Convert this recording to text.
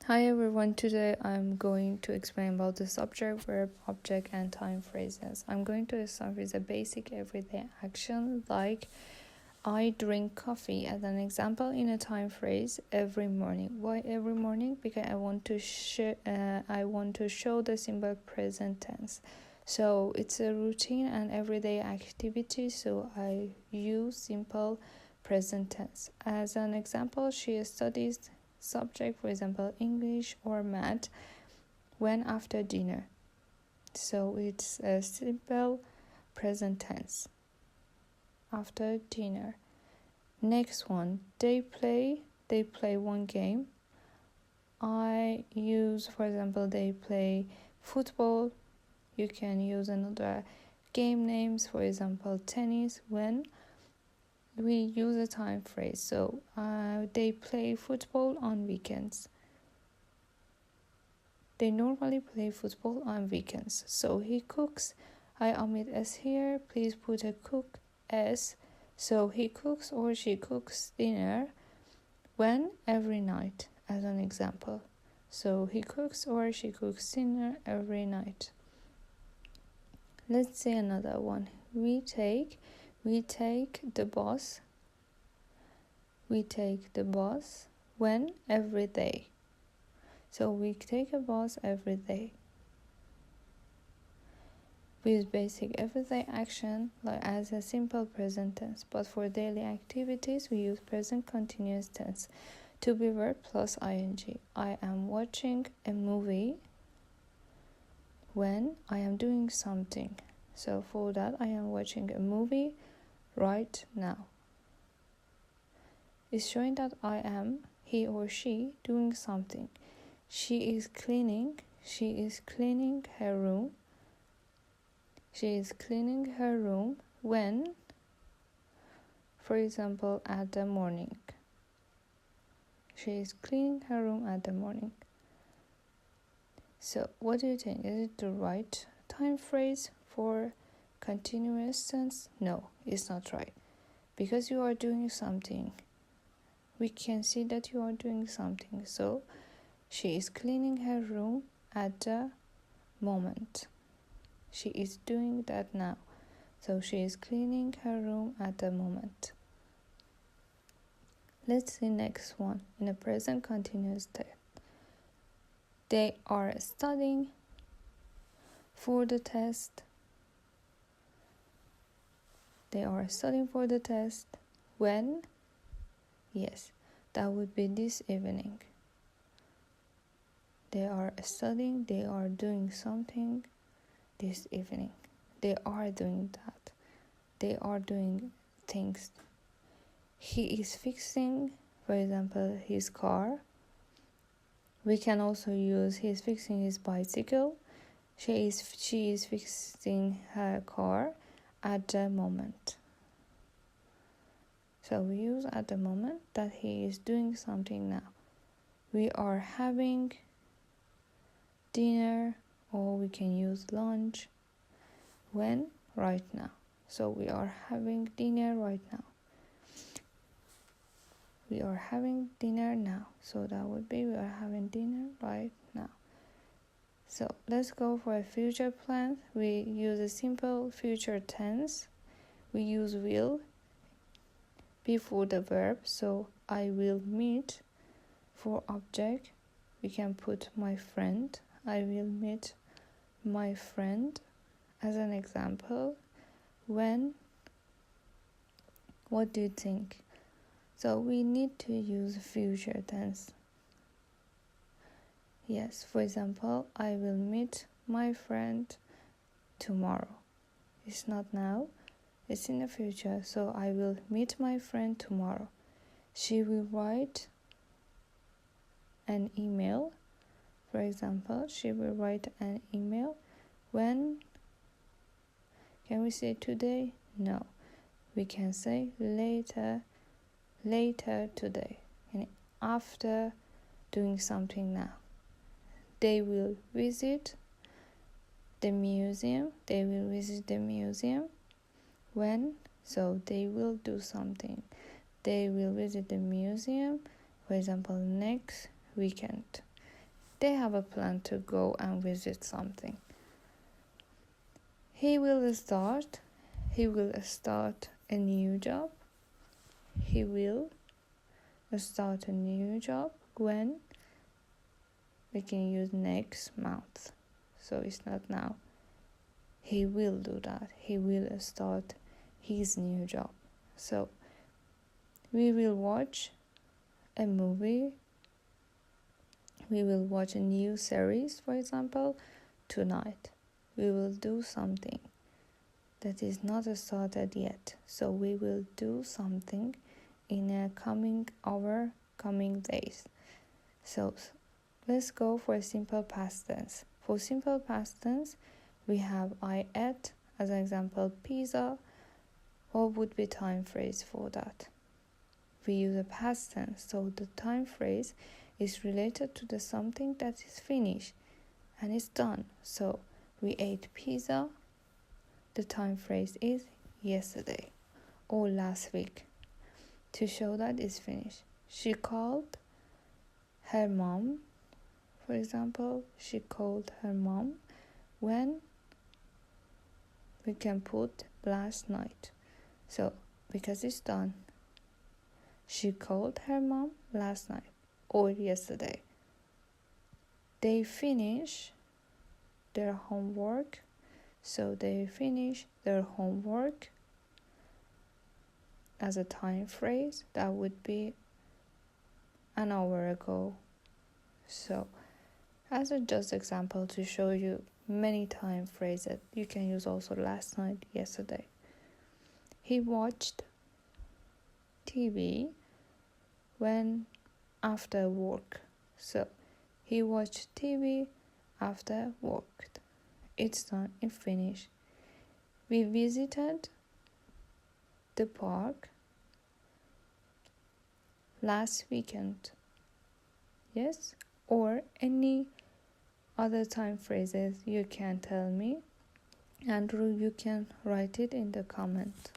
Hi everyone, today I'm going to explain about the subject, verb, object, and time phrases. I'm going to start with a basic everyday action like I drink coffee as an example in a time phrase every morning. Why every morning? Because I want to show the simple present tense. So it's a routine and everyday activity, so I use simple present tense. As an example, she studies subject, for example, English or math, when after dinner. So it's a simple present tense. After dinner. Next one, they play one game. I use, for example, they play football. You can use another game names, for example, tennis, when we use a time phrase. So they play football on weekends. They normally play football on weekends. So he cooks. I omit S here. Please put a cook S. So he cooks or she cooks dinner when? Every night, as an example. So he cooks or she cooks dinner every night. Let's see another one. We take the bus. We take the bus when? Every day. So we take a bus every day. We use basic everyday action like as a simple present tense, but for daily activities we use present continuous tense to be verb plus ing. I am watching a movie when I am doing something. So for that, I am watching a movie right now. It's showing that I am, he or she, doing something. She is cleaning her room. She is cleaning her room when, for example, at the morning. She is cleaning her room at the morning. So what do you think? Is it the right time phrase for continuous tense? No, it's not right. Because you are doing something. We can see that you are doing something. So she is cleaning her room at the moment. She is doing that now. So she is cleaning her room at the moment. Let's see next one in a present continuous tense. They are studying for the test. They are studying for the test when? Yes, that would be this evening. They are studying, they are doing something this evening. They are doing that. They are doing things. He is fixing, for example, his car. We can also use he is fixing his bicycle. She is fixing her car at the moment. So we use at the moment that he is doing something now. We are having dinner, or we can use lunch when? Right now. So we are having dinner right now. We are having dinner now. So that would be we are having dinner right now. So let's go for a future plan. We use a simple future tense. We use will before the verb. So I will meet. For object, we can put my friend. I will meet my friend as an example. When? What do you think? So we need to use future tense. Yes, for example, I will meet my friend tomorrow. It's not now, it's in the future. So I will meet my friend tomorrow. She will write an email. For example, she will write an email when? Can we say today? No. We can say later today, and after doing something now. They will visit the museum. They will visit the museum when? So they will do something. They will visit the museum, for example, next weekend. They have a plan to go and visit something. He will start a new job. He will start a new job when. We can use next month, so it's not now. He will do that. He will start his new job. So we will watch a movie. We will watch a new series, for example, tonight. We will do something that is not started yet. So we will do something in a coming days. So let's go for a simple past tense. For simple past tense, we have I ate, as an example, pizza. What would be time phrase for that? We use a past tense, so the time phrase is related to the something that is finished and is done. So we ate pizza. The time phrase is yesterday or last week to show that it's finished. She called her mom. For example, she called her mom when. We can put last night. So, because it's done. She called her mom last night or yesterday. They finish their homework. So, they finish their homework as a time phrase. That would be an hour ago. So, as a just example to show you many time phrases, you can use also last night, yesterday. He watched TV when after work. So he watched TV after work. It's done, it's finished. We visited the park last weekend. Yes, or any other time phrases you can tell me, and you can write it in the comment.